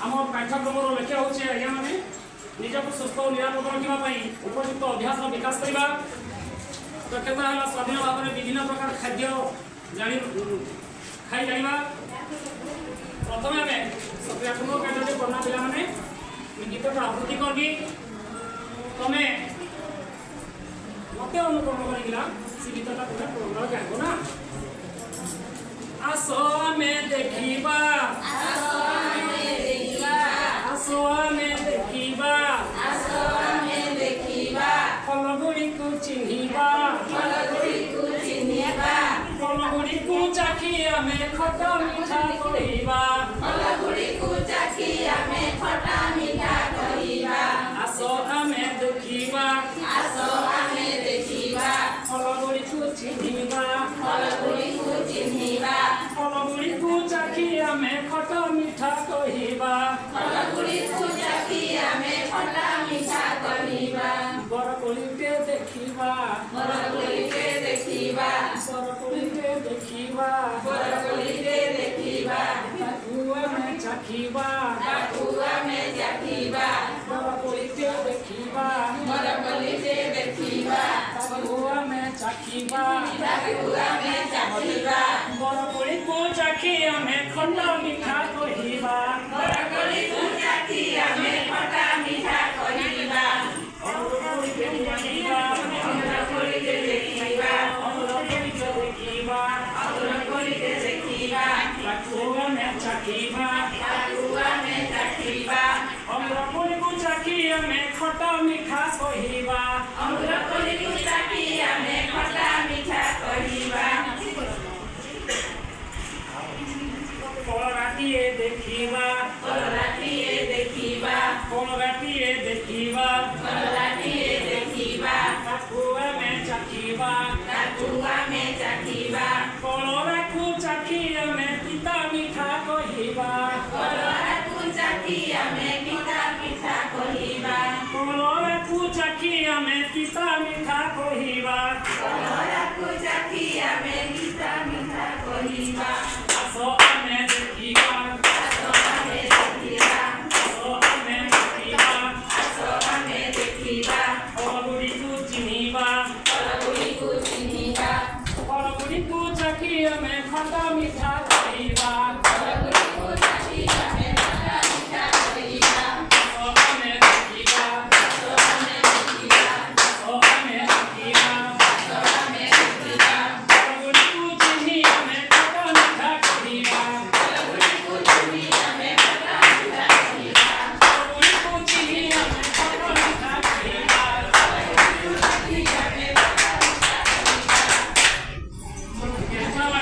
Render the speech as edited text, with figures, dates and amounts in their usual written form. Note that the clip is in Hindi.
आम पाठ्यक्रम लक्ष्य होचे आज्ञा माने निजक सुस्थ और निरापद रखा उपयुक्त अभ्यास विकास करवा दक्षता है स्वाधीन भाव में विभिन्न प्रकार खाद्य जानी खाई जाइबा प्रथम आम सक्रियात्मक कार्य करना पिला माने गीतटा आवृत्ति करबी तमे मत अनुकरण करा से गीतटा पूरा गाइब ना आसो में देखिबा फलगुड़ी को चिन्हिबा फलगुड़ी को चाखी हमें खट्टा मीठा कहिबा आसो हमें देखिबा फलगुड़ी को चिन्हिबा फलगुड़ी को चाखी हमें खट्टा मीठा कहिबा बरकोलिके देखिबा बरकुआ में चाखिबा बरकोलिके देखिबा बरकुआ में चाखिबा बरकोली को चाखी हमें खट्टा मीठा कहिबा खट्टा मीठा कहिबा कोलराटिए देखिबा काकुआ में चाखिबा कोलरा को चाखी हमें पिता मीठा कहिबा कोलरा को चाखी हमें पिता मीठा कहिबा आसो में देखिबा